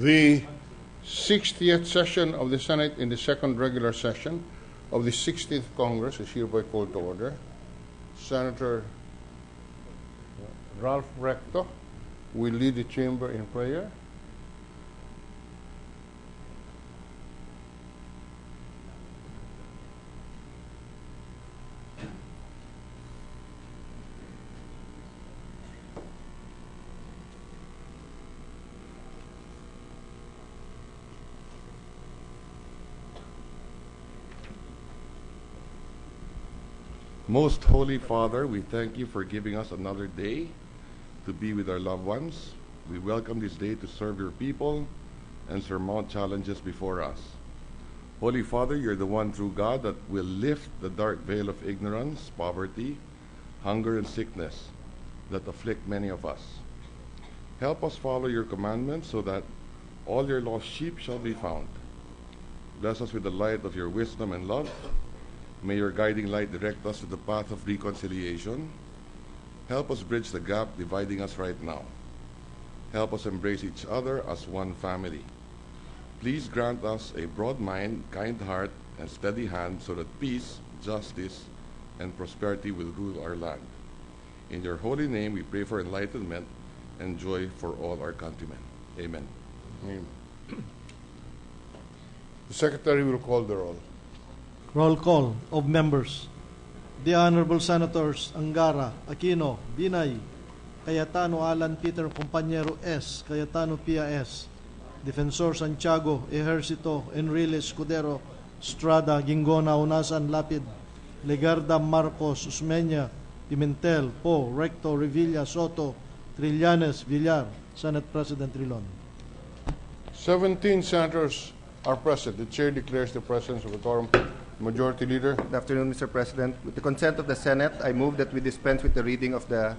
The 60th session of the Senate in the second regular session of the 60th Congress is hereby called to order. Senator Ralph Recto will lead the chamber in prayer. Most Holy Father, we thank you for giving us another day to be with our loved ones. We welcome this day to serve your people and surmount challenges before us. Holy Father, you're the one true God that will lift the dark veil of ignorance, poverty, hunger, and sickness that afflict many of us. Help us follow your commandments so that all your lost sheep shall be found. Bless us with the light of your wisdom and love. May your guiding light direct us to the path of reconciliation. Help us bridge the gap dividing us right now. Help us embrace each other as one family. Please grant us a broad mind, kind heart, and steady hand so that peace, justice, and prosperity will rule our land. In your holy name, we pray for enlightenment and joy for all our countrymen. Amen. Amen. The Secretary will call the roll. Roll call of members. The Honorable Senators Angara, Aquino, Binay, Cayetano Alan Peter Compañero S., Cayetano Pia S., Defensor Santiago, Ejercito, Enrile Escudero, Estrada, Gingona, Unasan, Lapid, Legarda, Marcos, Usmeña, Pimentel, Po, Recto, Revilla, Soto, Trillanes, Villar. Senate President Trilon. 17 senators are present. The chair declares the presence of a quorum. Majority Leader. Good afternoon, Mr. President. With the consent of the Senate, I move that we dispense with the reading of the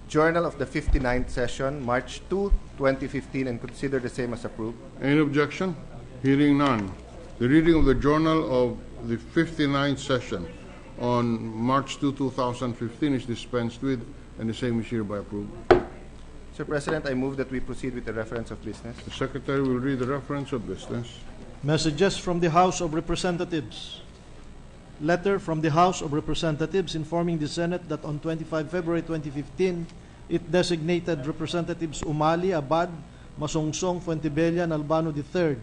Journal of the 59th Session, March 2, 2015, and consider the same as approved. Any objection? Hearing none. The reading of the Journal of the 59th Session on March 2, 2015 is dispensed with, and the same is hereby approved. Mr. President, I move that we proceed with the reference of business. The Secretary will read the reference of business. Messages from the House of Representatives. Letter from the House of Representatives informing the Senate that on 25 February 2015, it designated Representatives Umali, Abad, Masongsong, Fuentebella, and Albano III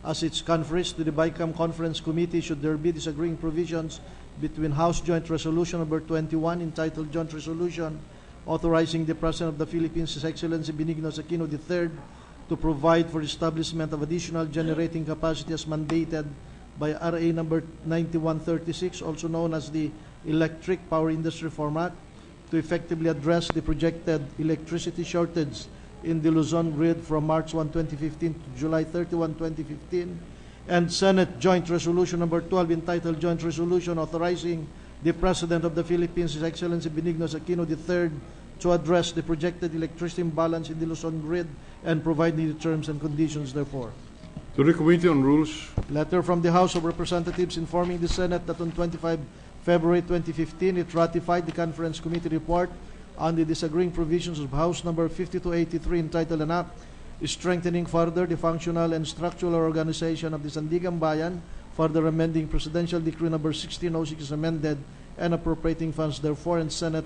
as its conferees to the BICAM Conference Committee should there be disagreeing provisions between House Joint Resolution number 21 entitled Joint Resolution authorizing the President of the Philippines, His Excellency Benigno Aquino III, to provide for the establishment of additional generating capacity as mandated by RA number 9136, also known as the Electric Power Industry Reform Act, to effectively address the projected electricity shortage in the Luzon grid from March 1, 2015 to July 31, 2015, and Senate Joint Resolution number 12 entitled Joint Resolution authorizing the President of the Philippines, His Excellency Benigno Aquino III, to address the projected electricity imbalance in the Luzon grid and providing the terms and conditions therefor. To the Committee on Rules. Letter from the House of Representatives informing the Senate that on 25 February 2015, it ratified the Conference Committee report on the disagreeing provisions of House number 5283 entitled An Act strengthening further the functional and structural organization of the Sandigan Bayan, further amending Presidential Decree number 1606 as amended and appropriating funds therefore, and Senate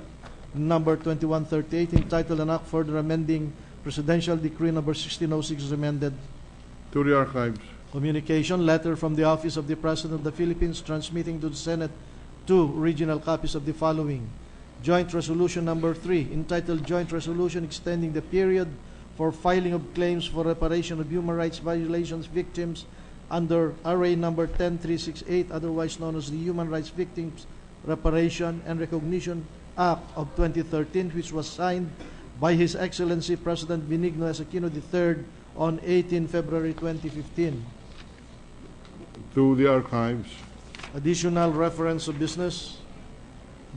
number 2138 entitled An Act further amending Presidential Decree number 1606 as amended. To the Archives. Communication, letter from the Office of the President of the Philippines transmitting to the Senate 2 original copies of the following. Joint Resolution number 3 entitled Joint Resolution extending the period for filing of claims for reparation of human rights violations victims under RA number 10368, otherwise known as the Human Rights Victims Reparation and Recognition Act of 2013, which was signed by His Excellency President Benigno Aquino III on 18 February 2015. To the Archives. Additional reference of business.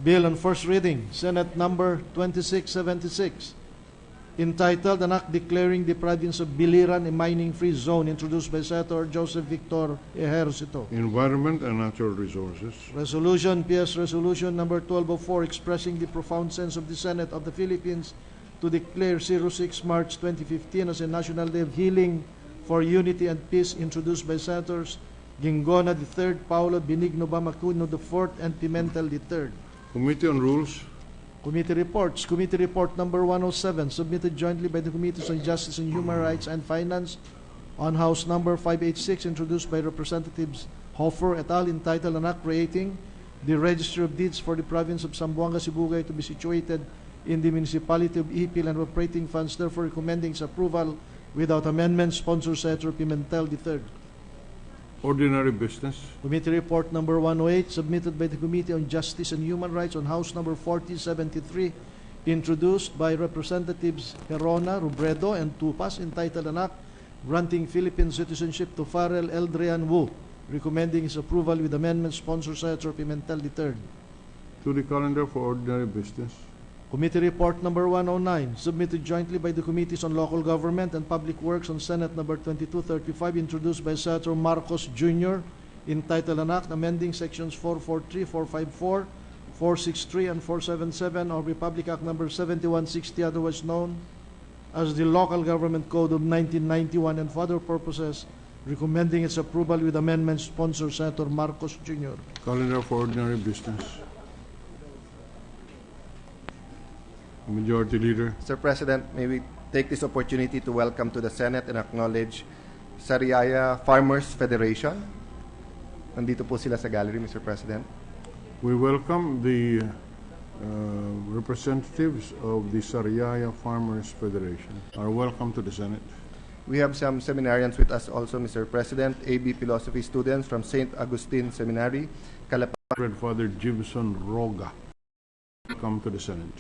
Bill on first reading, Senate number 2676, entitled An Act Declaring the Province of Biliran a Mining-Free Zone, introduced by Senator Joseph Victor Ejercito. Environment and Natural Resources. Resolution, PS Resolution number 1204, expressing the profound sense of the Senate of the Philippines to declare 06 March 2015 as a National Day of Healing, for Unity and Peace, introduced by Senators Gingona III, Paulo Benigno Bamacuno IV, and Pimentel III. Committee on Rules. Committee reports. Committee report number 107, submitted jointly by the Committees on Justice and Human Rights and Finance on House number 586, introduced by Representatives Hofer et al., entitled An Act Creating the Register of Deeds for the Province of Zamboanga, Sibugay, to be situated in the Municipality of Ipil and operating funds, therefore recommending its approval without amendment. Sponsor Senator Pimentel III. Ordinary business. Committee report number 108, submitted by the Committee on Justice and Human Rights on House number 4073, introduced by Representatives Herona, Robredo, and Tupas, entitled An Act Granting Philippine Citizenship to Farrell Eldrian Wu, recommending its approval with amendments. Sponsor Senator Pimentel III. To the calendar for ordinary business. Committee report number 109, submitted jointly by the Committees on Local Government and Public Works on Senate number 2235, introduced by Senator Marcos Jr., entitled An Act amending sections 443, 454, 463, and 477 of Republic Act number 7160, otherwise known as the Local Government Code of 1991, and for other purposes, recommending its approval with amendments. Sponsor Senator Marcos Jr. Calendar for ordinary business. Majority Leader. Mr. President, may we take this opportunity to welcome to the Senate and acknowledge Sariaya Farmers Federation. Nandito po sila sa gallery, Mr. President. We welcome the representatives of the Sariaya Farmers Federation. Are welcome to the Senate. We have some seminarians with us also, Mr. President. AB Philosophy students from St. Augustine Seminary, Calapa. Father Gibson Roga. Come to the Senate.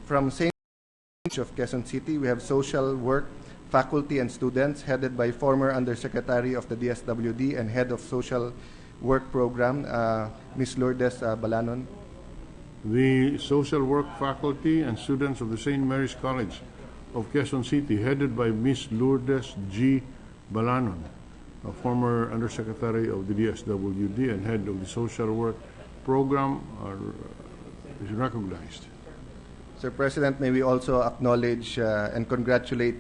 From St. of Quezon City, we have social work faculty and students headed by former Undersecretary of the DSWD and Head of Social Work Program, Ms. Lourdes Balanon. The social work faculty and students of the St. Mary's College of Quezon City, headed by Ms. Lourdes G. Balanon, a former Undersecretary of the DSWD and Head of the Social Work Program, is recognized. Sir President, may we also acknowledge and congratulate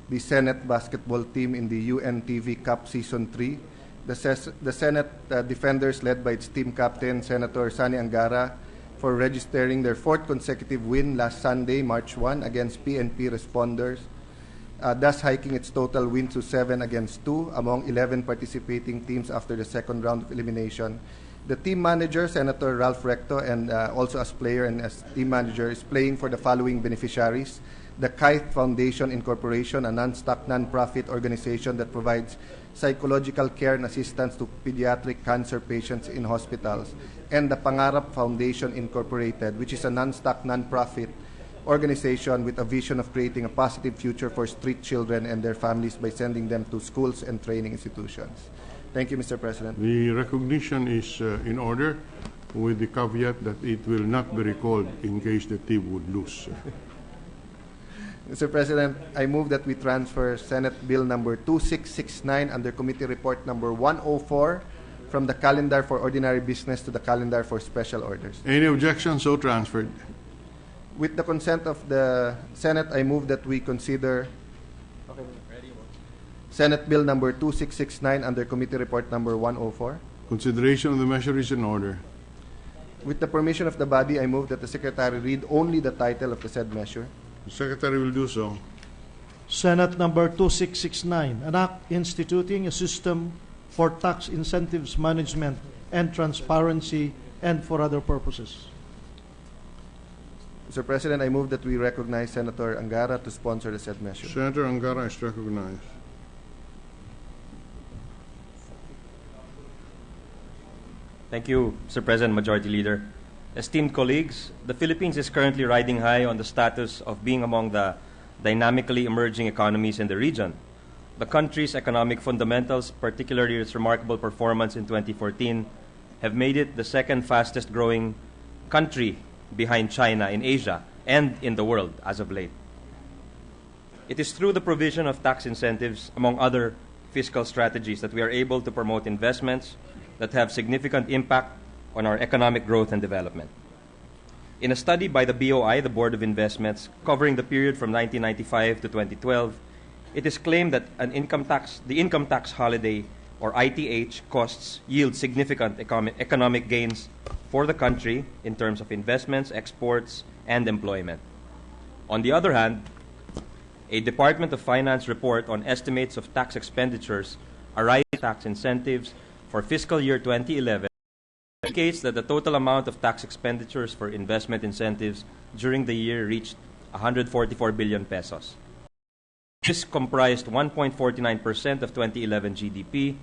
the Senate basketball team in the UNTV Cup Season 3. The Senate defenders, led by its team captain, Senator Sani Angara, for registering their fourth consecutive win last Sunday, March 1, against PNP responders, thus hiking its total win to 7 against 2 among 11 participating teams after the second round of elimination. The team manager, Senator Ralph Recto, and also as player and as team manager, is playing for the following beneficiaries: the Kite Foundation Incorporation, a non-stock, non-profit organization that provides psychological care and assistance to pediatric cancer patients in hospitals, and the Pangarap Foundation Incorporated, which is a non-stock, non-profit organization with a vision of creating a positive future for street children and their families by sending them to schools and training institutions. Thank you, Mr. President. The recognition is in order, with the caveat that it will not be recalled in case the team would lose. Mr. President, I move that we transfer Senate Bill number 2669 under Committee Report number 104 from the calendar for ordinary business to the calendar for special orders. Any objection? So transferred. With the consent of the Senate, I move that we consider Senate Bill number 2669 under Committee Report number 104. Consideration of the measure is in order. With the permission of the body, I move that the Secretary read only the title of the said measure. The Secretary will do so. Senate number 2669, an act instituting a system for tax incentives management and transparency and for other purposes. Mr. President, I move that we recognize Senator Angara to sponsor the said measure. Senator Angara is recognized. Thank you, Mr. President, Majority Leader. Esteemed colleagues, the Philippines is currently riding high on the status of being among the dynamically emerging economies in the region. The country's economic fundamentals, particularly its remarkable performance in 2014, have made it the second fastest growing country behind China in Asia and in the world as of late. It is through the provision of tax incentives, among other fiscal strategies, that we are able to promote investments that have significant impact on our economic growth and development. In a study by the BOI, the Board of Investments, covering the period from 1995 to 2012, it is claimed that the income tax holiday, or ITH, costs yield significant economic gains for the country in terms of investments, exports, and employment. On the other hand, a Department of Finance report on estimates of tax expenditures arising from tax incentives for fiscal year 2011 indicates that the total amount of tax expenditures for investment incentives during the year reached 144 billion pesos. This comprised 1.49% of 2011 GDP,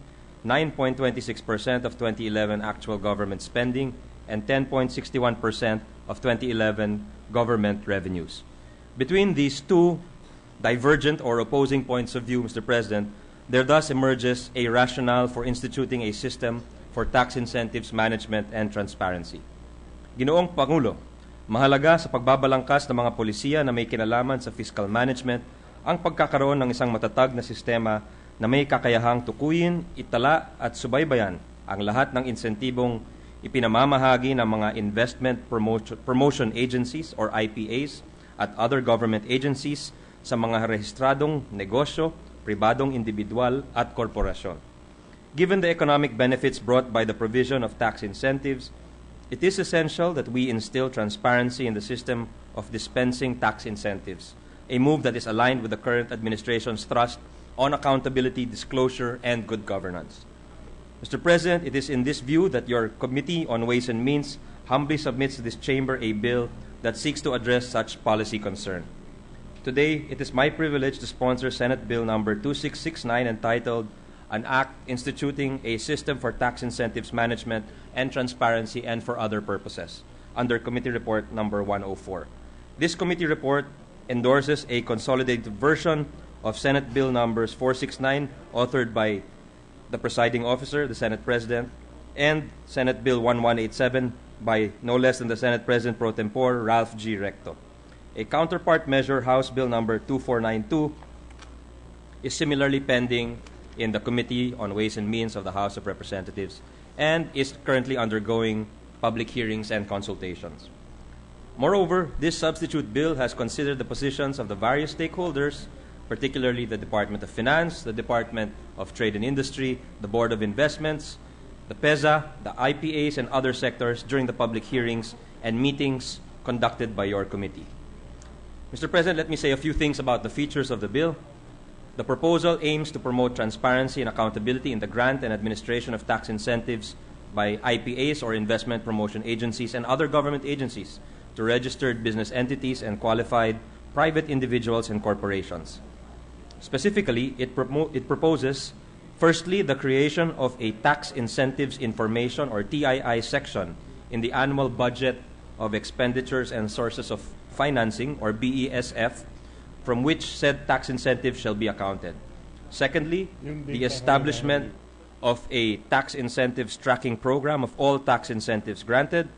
9.26% of 2011 actual government spending, and 10.61% of 2011 government revenues. Between these two divergent or opposing points of view, Mr. President, there thus emerges a rationale for instituting a system for tax incentives management and transparency. Ginoong Pangulo, mahalaga sa pagbabalangkas ng mga polisiya na may kinalaman sa fiscal management ang pagkakaroon ng isang matatag na sistema na may kakayahang tukuyin, itala at subaybayan ang lahat ng insentibong ipinamamahagi ng mga investment promotion agencies or IPAs at other government agencies sa mga rehistradong negosyo, pribadong individual at korporasyon. Given the economic benefits brought by the provision of tax incentives, it is essential that we instill transparency in the system of dispensing tax incentives, a move that is aligned with the current administration's thrust on accountability, disclosure, and good governance. Mr. President, it is in this view that your Committee on Ways and Means humbly submits to this chamber a bill that seeks to address such policy concern. Today, it is my privilege to sponsor Senate Bill number 2669 entitled An Act Instituting a System for Tax Incentives Management and Transparency and for Other Purposes, under Committee Report number 104. This committee report endorses a consolidated version of Senate Bill numbers 469, authored by the presiding officer, the Senate President, and Senate Bill 1187 by no less than the Senate President pro tempore, Ralph G. Recto. A counterpart measure, House Bill number 2492, is similarly pending in the Committee on Ways and Means of the House of Representatives and is currently undergoing public hearings and consultations. Moreover, this substitute bill has considered the positions of the various stakeholders, particularly the Department of Finance, the Department of Trade and Industry, the Board of Investments, the PEZA, the IPAs, and other sectors during the public hearings and meetings conducted by your committee. Mr. President, let me say a few things about the features of the bill. The proposal aims to promote transparency and accountability in the grant and administration of tax incentives by IPAs or investment promotion agencies and other government agencies to registered business entities and qualified private individuals and corporations. Specifically, it proposes, firstly, the creation of a tax incentives information or TII section in the annual budget of expenditures and sources of financing or BESF, from which said tax incentives shall be accounted. Secondly, the establishment of a tax incentives tracking program of all tax incentives granted.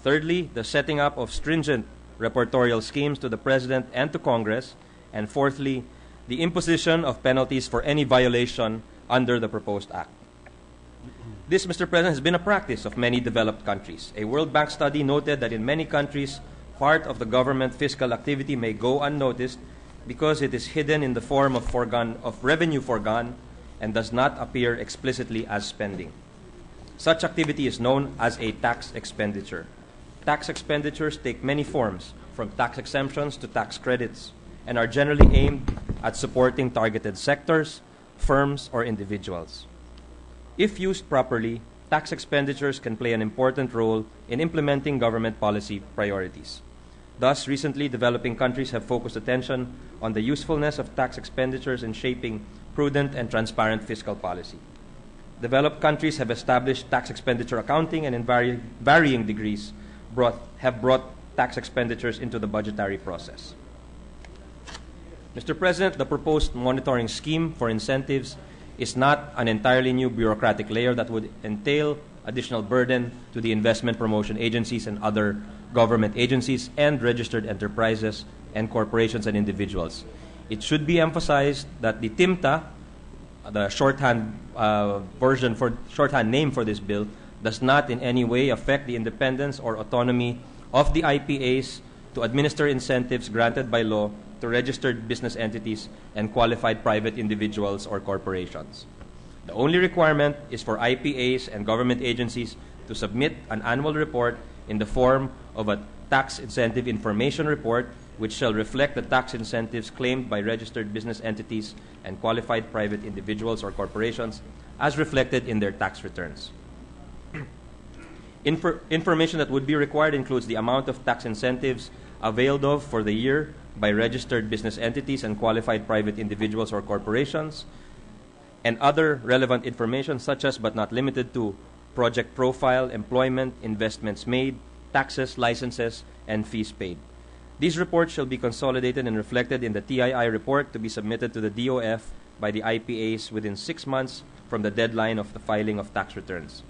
Thirdly, the setting up of stringent reportorial schemes to the President and to Congress. And fourthly, the imposition of penalties for any violation under the proposed act. This, Mr. President, has been a practice of many developed countries. A World Bank study noted that in many countries, part of the government fiscal activity may go unnoticed because it is hidden in the form of revenue foregone and does not appear explicitly as spending. Such activity is known as a tax expenditure. Tax expenditures take many forms, from tax exemptions to tax credits, and are generally aimed at supporting targeted sectors, firms, or individuals. If used properly, tax expenditures can play an important role in implementing government policy priorities. Thus, recently, developing countries have focused attention on the usefulness of tax expenditures in shaping prudent and transparent fiscal policy. Developed countries have established tax expenditure accounting and in varying degrees have brought tax expenditures into the budgetary process. Mr. President, the proposed monitoring scheme for incentives is not an entirely new bureaucratic layer that would entail additional burden to the investment promotion agencies and other government agencies and registered enterprises and corporations and individuals. It should be emphasized that the TIMTA, the shorthand name for this bill, does not in any way affect the independence or autonomy of the IPAs to administer incentives granted by law to registered business entities and qualified private individuals or corporations. The only requirement is for IPAs and government agencies to submit an annual report in the form of a tax incentive information report, which shall reflect the tax incentives claimed by registered business entities and qualified private individuals or corporations as reflected in their tax returns. Information that would be required includes the amount of tax incentives availed of for the year by registered business entities and qualified private individuals or corporations, and other relevant information such as but not limited to project profile, employment, investments made, taxes, licenses, and fees paid. These reports shall be consolidated and reflected in the TII report to be submitted to the DOF by the IPAs within 6 months from the deadline of the filing of tax returns.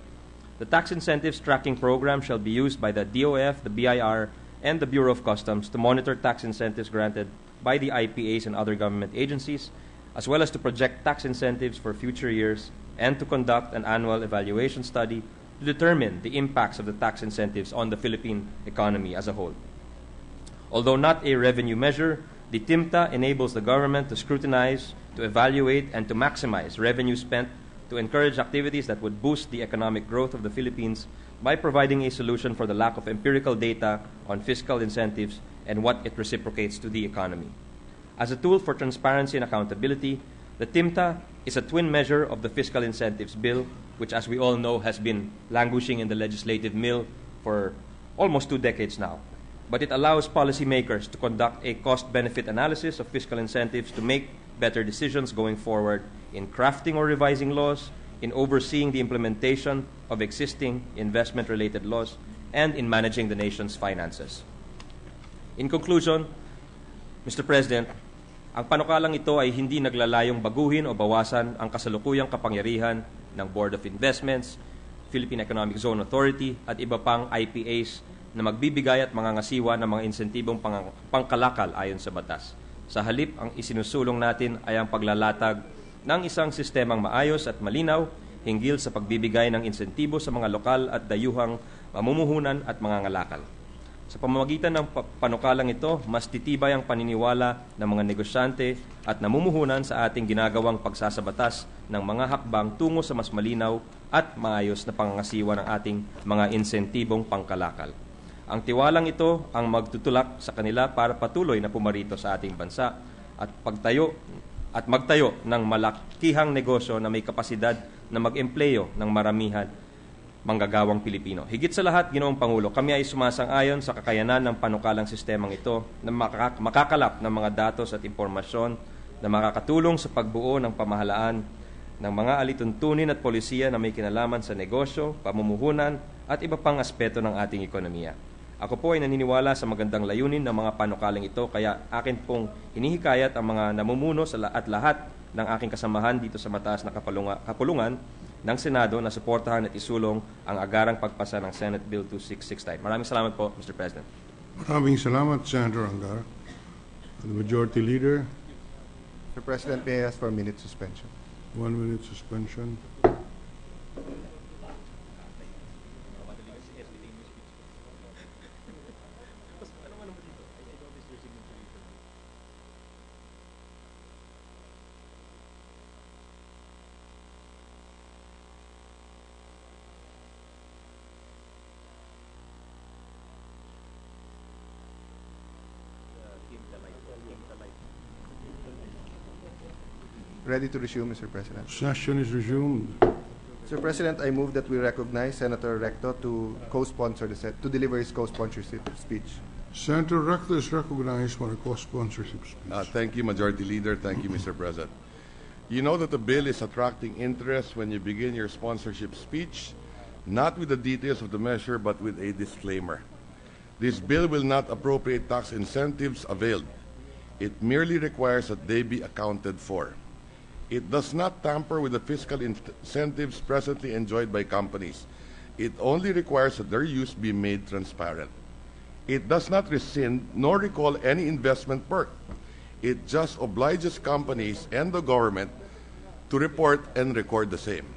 The tax incentives tracking program shall be used by the DOF, the BIR, and the Bureau of Customs to monitor tax incentives granted by the IPAs and other government agencies, as well as to project tax incentives for future years and to conduct an annual evaluation study to determine the impacts of the tax incentives on the Philippine economy as a whole. Although not a revenue measure, the TIMTA enables the government to scrutinize, to evaluate, and to maximize revenue spent to encourage activities that would boost the economic growth of the Philippines by providing a solution for the lack of empirical data on fiscal incentives and what it reciprocates to the economy. As a tool for transparency and accountability, the TIMTA is a twin measure of the Fiscal Incentives Bill, which, as we all know, has been languishing in the legislative mill for almost 2 decades now. But it allows policymakers to conduct a cost-benefit analysis of fiscal incentives to make better decisions going forward in crafting or revising laws, in overseeing the implementation of existing investment-related laws, and in managing the nation's finances. In conclusion, Mr. President, ang panukalang ito ay hindi naglalayong baguhin o bawasan ang kasalukuyang kapangyarihan ng Board of Investments, Philippine Economic Zone Authority, at iba pang IPAs na magbibigay at mangangasiwa ng mga insentibong pangkalakal ayon sa batas. Sa halip, ang isinusulong natin ay ang paglalatag ng isang sistemang maayos at malinaw hinggil sa pagbibigay ng insentibo sa mga lokal at dayuhang mamumuhunan at mangangalakal. Sa pamamagitan ng panukalang ito, mas titibay ang paniniwala ng mga negosyante at namumuhunan sa ating ginagawang pagsasabatas ng mga hakbang tungo sa mas malinaw at maayos na pangangasiwa ng ating mga insentibong pangkalakal. Ang tiwalang ito ang magtutulak sa kanila para patuloy na pumarito sa ating bansa at magtayo ng malakihang negosyo na may kapasidad na mag-empleyo ng maramihan manggagawang Pilipino. Higit sa lahat, Ginoong Pangulo, kami ay sumasang-ayon sa kakayanan ng panukalang sistemang ito na makakalap ng mga datos at impormasyon na makakatulong sa pagbuo ng pamahalaan ng mga alituntunin at polisiya na may kinalaman sa negosyo, pamumuhunan at iba pang aspeto ng ating ekonomiya. Ako po ay naniniwala sa magandang layunin ng mga panukalang ito, kaya akin pong hinihikayat ang mga namumuno at lahat ng aking kasamahan dito sa mataas na kapulungan ng Senado na suportahan at isulong ang agarang pagpasa ng Senate Bill 2665. Maraming salamat po, Mr. President. Maraming salamat, Senator Angara. The Majority Leader, Mr. President, may I ask for a minute suspension? 1 minute suspension. Ready to resume, Mr. President. Session is resumed. Mr. President, I move that we recognize Senator Recto to co-sponsor to deliver his co-sponsorship speech. Senator Recto is recognized for a co-sponsorship speech. Thank you, Majority Leader. Thank you, Mr. President. You know that the bill is attracting interest when you begin your sponsorship speech, not with the details of the measure, but with a disclaimer. This bill will not appropriate tax incentives availed. It merely requires that they be accounted for. It does not tamper with the fiscal incentives presently enjoyed by companies. It only requires that their use be made transparent. It does not rescind nor recall any investment perk. It just obliges companies and the government to report and record the same.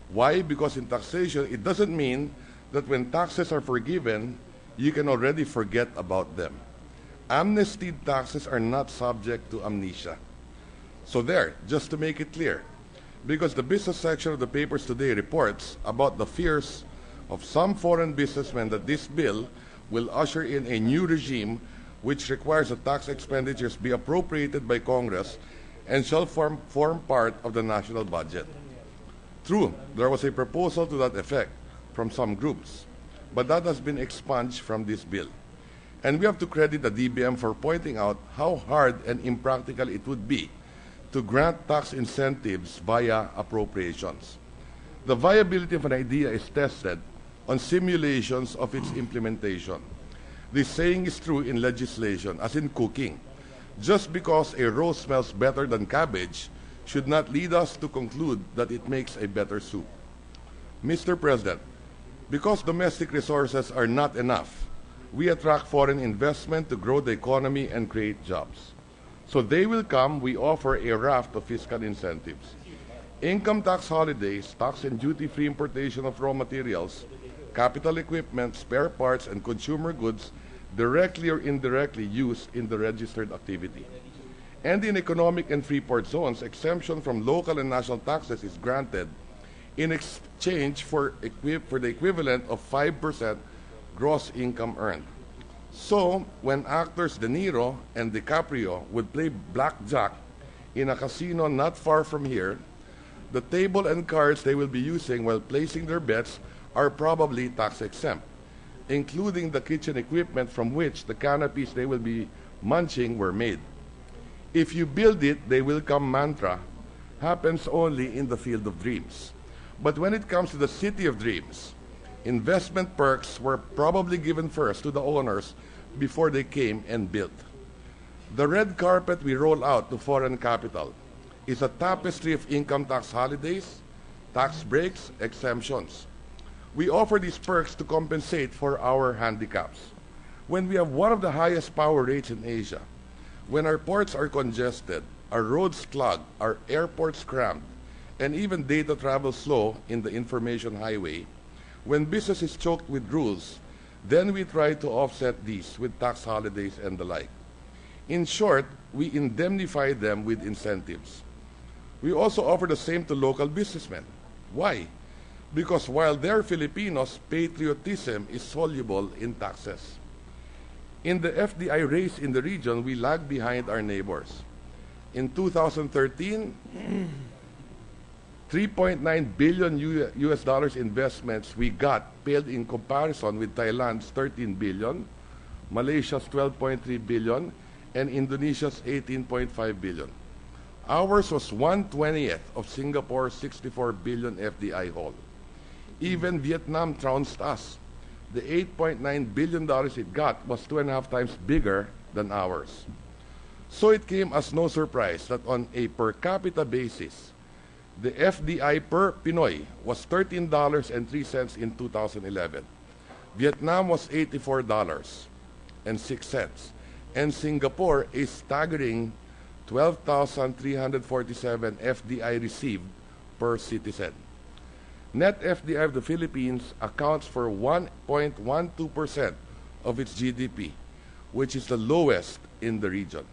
Why? Because in taxation, it doesn't mean that when taxes are forgiven, you can already forget about them. Amnestied taxes are not subject to amnesia. So there, just to make it clear, because the business section of the papers today reports about the fears of some foreign businessmen that this bill will usher in a new regime which requires that tax expenditures be appropriated by Congress and shall form part of the national budget. True, there was a proposal to that effect from some groups, but that has been expunged from this bill. And we have to credit the DBM for pointing out how hard and impractical it would be to grant tax incentives via appropriations. The viability of an idea is tested on simulations of its implementation. This saying is true in legislation, as in cooking. Just because a roast smells better than cabbage should not lead us to conclude that it makes a better soup. Mr. President, because domestic resources are not enough, we attract foreign investment to grow the economy and create jobs. So they will come, we offer a raft of fiscal incentives. Income tax holidays, tax and duty-free importation of raw materials, capital equipment, spare parts, and consumer goods directly or indirectly used in the registered activity. And in economic and free port zones, exemption from local and national taxes is granted in exchange for the equivalent of 5% gross income earned. So, when actors De Niro and DiCaprio would play blackjack in a casino not far from here, the table and cards they will be using while placing their bets are probably tax exempt, including the kitchen equipment from which the canopies they will be munching were made. If you build it, they will come mantra happens only in the field of dreams. But when it comes to the city of dreams, investment perks were probably given first to the owners before they came and built. The red carpet we roll out to foreign capital is a tapestry of income tax holidays, tax breaks, exemptions. We offer these perks to compensate for our handicaps. When we have one of the highest power rates in Asia, when our ports are congested, our roads clogged, our airports crammed, and even data travel slow in the information highway, when business is choked with rules, then we try to offset these with tax holidays and the like. In short, we indemnify them with incentives. We also offer the same to local businessmen. Why? Because while they're Filipinos, patriotism is soluble in taxes. In the FDI race in the region, we lag behind our neighbors. In 2013, 3.9 billion US dollars investments we got paled in comparison with Thailand's 13 billion, Malaysia's 12.3 billion, and Indonesia's 18.5 billion. Ours was 1/20th of Singapore's 64 billion FDI haul. Even Vietnam trounced us. The $8.9 billion it got was 2.5 times bigger than ours. So it came as no surprise that on a per capita basis, the FDI per Pinoy was $13.03 in 2011. Vietnam was $84.06. And Singapore a staggering 12,347 FDI received per citizen. Net FDI of the Philippines accounts for 1.12% of its GDP, which is the lowest in the region.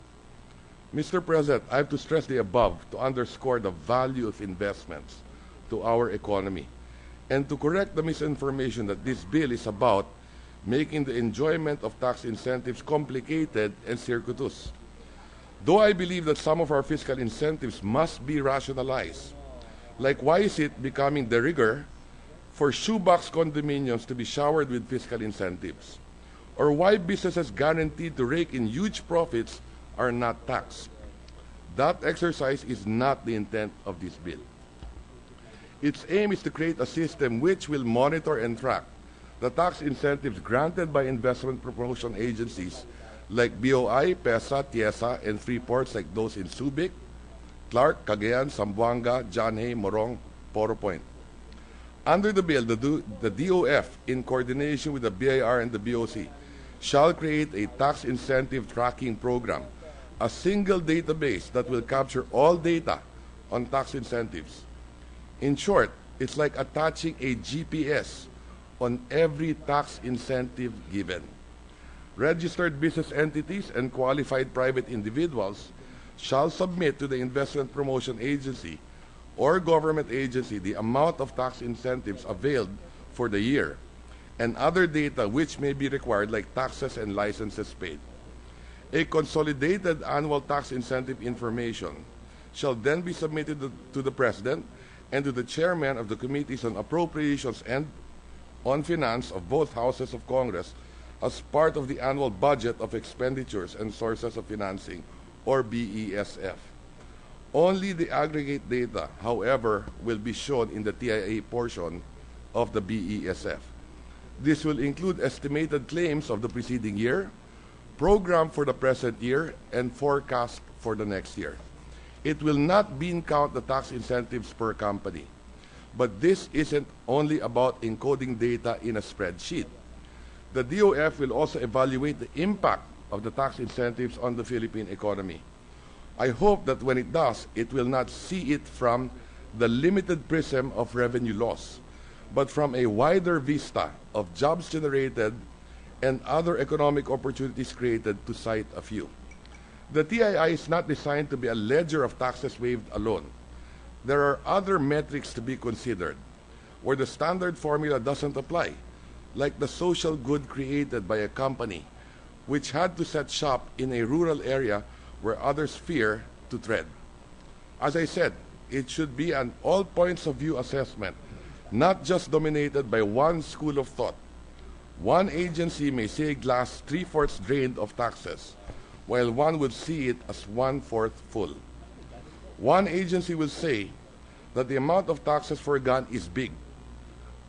Mr. President, I have to stress the above to underscore the value of investments to our economy and to correct the misinformation that this bill is about making the enjoyment of tax incentives complicated and circuitous. Though I believe that some of our fiscal incentives must be rationalized, like why is it becoming de rigueur for shoebox condominiums to be showered with fiscal incentives? Or why businesses guaranteed to rake in huge profits are not taxed? That exercise is not the intent of this bill. Its aim is to create a system which will monitor and track the tax incentives granted by investment promotion agencies like BOI, PESA, TIESA, and free ports like those in Subic, Clark, Cagayan, Zamboanga, John Hay, Morong, Poro Point. Under the bill, the DOF, in coordination with the BIR and the BOC, shall create a tax incentive tracking program, a single database that will capture all data on tax incentives. In short, it's like attaching a GPS on every tax incentive given. registered business entities and qualified private individuals shall submit to the Investment Promotion Agency or government agency the amount of tax incentives availed for the year and other data which may be required, like taxes and licenses paid. A consolidated annual tax incentive information shall then be submitted to the President and to the Chairman of the Committees on Appropriations and on Finance of both Houses of Congress as part of the annual budget of expenditures and sources of financing, or BESF. Only the aggregate data, however, will be shown in the TIA portion of the BESF. This will include estimated claims of the preceding year, program for the present year, and forecast for the next year. It will not bean count the tax incentives per company. But this isn't only about encoding data in a spreadsheet. The DOF will also evaluate the impact of the tax incentives on the Philippine economy. I hope that when it does, it will not see it from the limited prism of revenue loss, but from a wider vista of jobs generated and other economic opportunities created, to cite a few. The TII is not designed to be a ledger of taxes waived alone. There are other metrics to be considered where the standard formula doesn't apply, like the social good created by a company which had to set shop in a rural area where others fear to tread. As I said, it should be an all points of view assessment, not just dominated by one school of thought. One agency may see a glass 3/4 drained of taxes, while one would see it as 1/4 full. One agency will say that the amount of taxes forgone is big,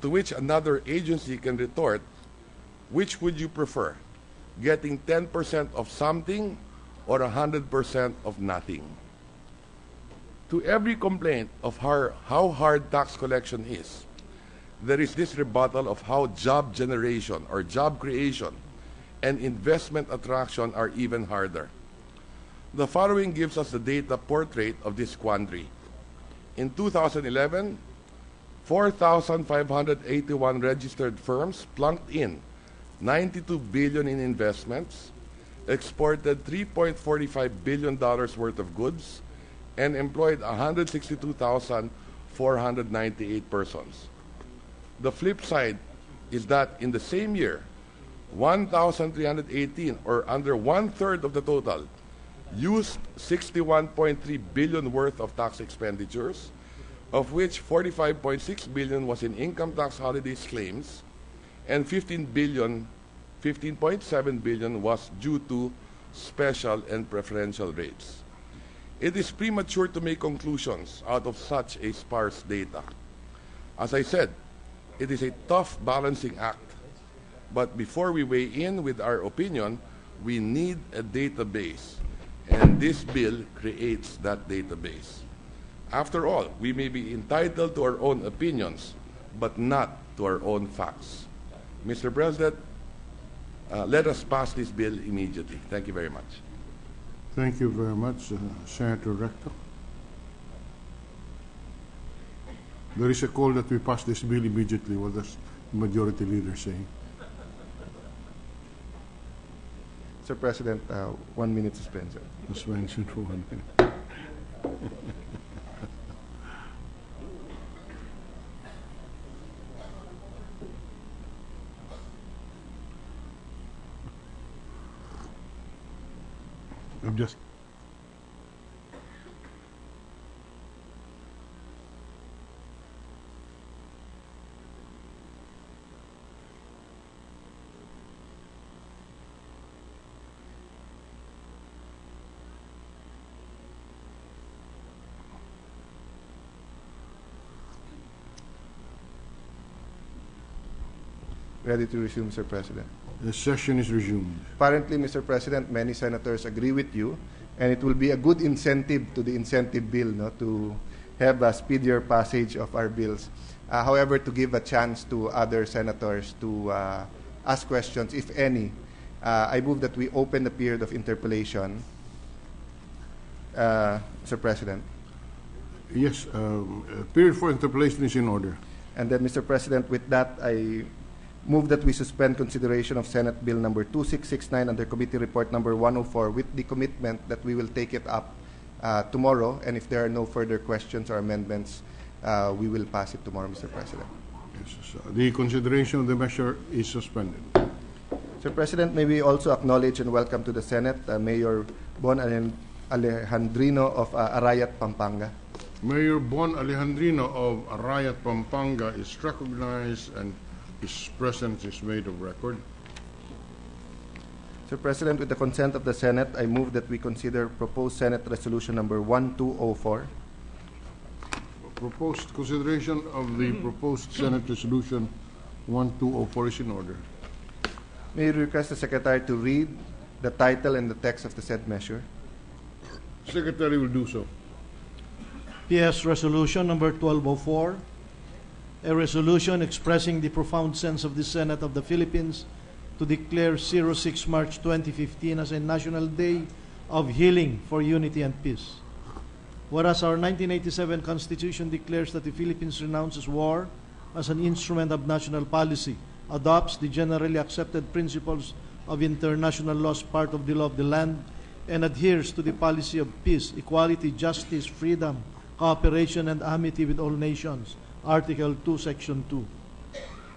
to which another agency can retort, which would you prefer, getting 10% of something or 100% of nothing? To every complaint of how hard tax collection is, there is this rebuttal of how job generation or job creation and investment attraction are even harder. The following gives us the data portrait of this quandary. In 2011, 4,581 registered firms plunked in 92 billion in investments, exported $3.45 billion worth of goods, and employed 162,498 persons. The flip side is that in the same year, 1,318, or under 1/3 of the total, used 61.3 billion worth of tax expenditures, of which 45.6 billion was in income tax holidays claims, and 15.7 billion was due to special and preferential rates. It is premature to make conclusions out of such a sparse data. As I said, it is a tough balancing act. But before we weigh in with our opinion, we need a database. And this bill creates that database. After all, we may be entitled to our own opinions, but not to our own facts. Mr. President, let us pass this bill immediately. Thank you very much. Thank you very much, Senator Recto. There is a call that we pass this bill immediately. What does the Majority Leader say? Sir President, 1 minute suspension. Suspension for 1 minute. I'm just Ready to resume, Sir President. the session is resumed. Apparently, Mr. President, many senators agree with you, and it will be a good incentive to the incentive bill, no, to have a speedier passage of our bills. However, to give a chance to other senators to ask questions, if any, I move that we open the period of interpellation. Mr. President. Yes, period for interpellation is in order. And then, Mr. President, with that, I move that we suspend consideration of Senate Bill number 2669 under Committee Report number 104 with the commitment that we will take it up tomorrow, and if there are no further questions or amendments, we will pass it tomorrow, Mr. President. Yes, so the consideration of the measure is suspended. Mr. President, may we also acknowledge and welcome to the Senate Mayor Bon Alejandrino of Arayat, Pampanga. Mayor Bon Alejandrino of Arayat, Pampanga is recognized and his presence is made of record. Mr. President, with the consent of the Senate, I move that we consider proposed Senate Resolution number 1204. Proposed consideration of the proposed Senate Resolution 1204 is in order. May I request the Secretary to read the title and the text of the said measure? Secretary will do so. PS Resolution number 1204, a resolution expressing the profound sense of the Senate of the Philippines to declare 06 March 2015 as a National Day of Healing for Unity and Peace. Whereas our 1987 Constitution declares that the Philippines renounces war as an instrument of national policy, adopts the generally accepted principles of international law as part of the law of the land, and adheres to the policy of peace, equality, justice, freedom, cooperation, and amity with all nations, Article 2, Section 2.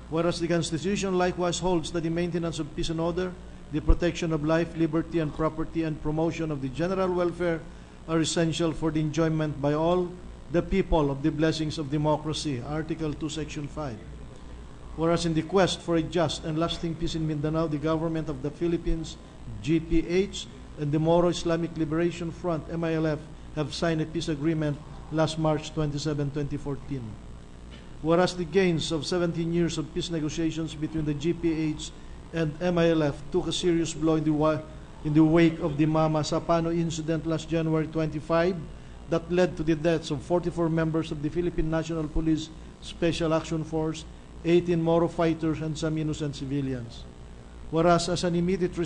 Whereas the Constitution likewise holds that the maintenance of peace and order, the protection of life, liberty, and property, and promotion of the general welfare are essential for the enjoyment by all the people of the blessings of democracy, Article 2, Section 5. Whereas in the quest for a just and lasting peace in Mindanao, the government of the Philippines, GPH, and the Moro Islamic Liberation Front, MILF, have signed a peace agreement last March 27, 2014. Whereas the gains of 17 years of peace negotiations between the GPH and MILF took a serious blow in the wake of the Mama Sapano incident last January 25 that led to the deaths of 44 members of the Philippine National Police Special Action Force, 18 Moro fighters, and some innocent civilians. Whereas as an immediate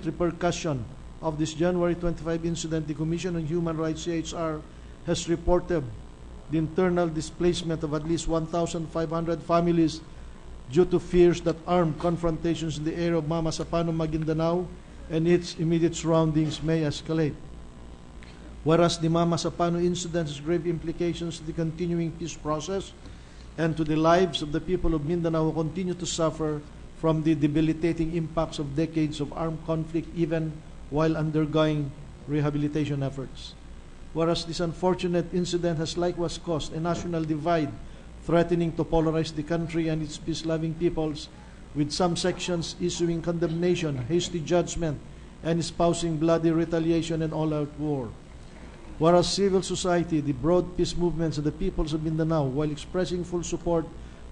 repercussion of this January 25 incident, the Commission on Human Rights, CHR, has reported the internal displacement of at least 1,500 families due to fears that armed confrontations in the area of Mama Sapano, Maguindanao, and its immediate surroundings may escalate. Whereas the Mama Sapano incident has grave implications to the continuing peace process and to the lives of the people of Mindanao who continue to suffer from the debilitating impacts of decades of armed conflict even while undergoing rehabilitation efforts. Whereas this unfortunate incident has likewise caused a national divide threatening to polarize the country and its peace-loving peoples, with some sections issuing condemnation, hasty judgment, and espousing bloody retaliation and all-out war. Whereas civil society, the broad peace movements of the peoples of Mindanao, while expressing full support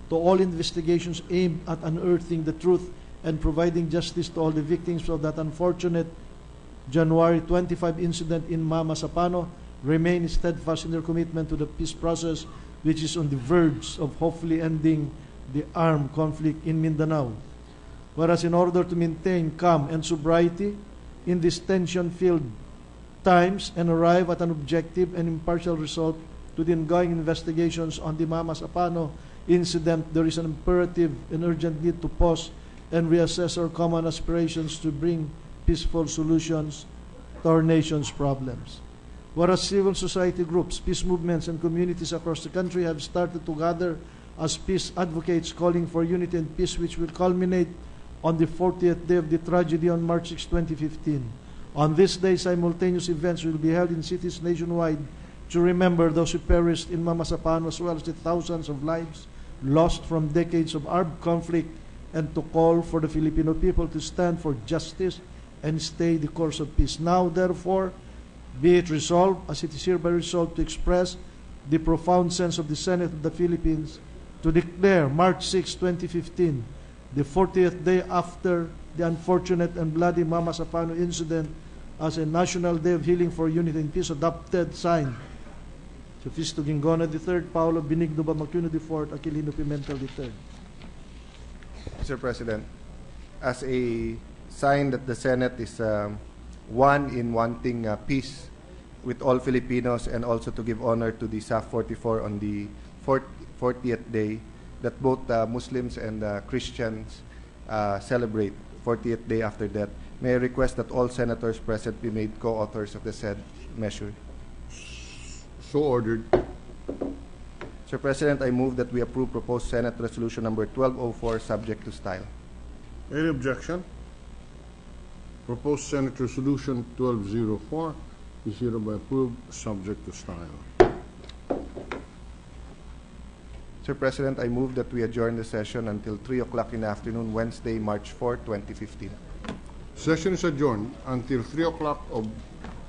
to all investigations aimed at unearthing the truth and providing justice to all the victims of that unfortunate January 25 incident in Mama Sapano, remain steadfast in their commitment to the peace process, which is on the verge of hopefully ending the armed conflict in Mindanao. Whereas in order to maintain calm and sobriety in these tension-filled times and arrive at an objective and impartial result to the ongoing investigations on the Mama Sapano incident, there is an imperative and urgent need to pause and reassess our common aspirations to bring peaceful solutions to our nation's problems. Whereas civil society groups, peace movements, and communities across the country have started to gather as peace advocates calling for unity and peace, which will culminate on the 40th day of the tragedy on March 6, 2015. On this day, simultaneous events will be held in cities nationwide to remember those who perished in Mama Sapano, as well as the thousands of lives lost from decades of armed conflict, and to call for the Filipino people to stand for justice and stay the course of peace. Now, therefore, be it resolved, as it is hereby resolved, to express the profound sense of the Senate of the Philippines to declare March 6, 2015, the 40th day after the unfortunate and bloody Mama Sapano incident, as a National Day of Healing for Unity and Peace, adopted, signed, Sophisto Gingona III, Paolo Benigno Bamacuno IV, Aquilino Pimentel III. Mr. President, as a sign that the Senate is one in wanting peace with all Filipinos, and also to give honor to the SAF 44 on the 40th day, that both Muslims and Christians celebrate 40th day after death. May I request that all senators present be made co-authors of the said measure. So ordered. Sir President, I move that we approve proposed Senate Resolution number 1204 subject to style. Any objection? Proposed Senate Resolution 1204 is hereby approved, subject to style. Sir President, I move that we adjourn the session until 3 o'clock in the afternoon, Wednesday, March 4, 2015. Session is adjourned until 3 o'clock of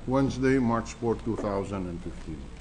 Wednesday, March 4, 2015.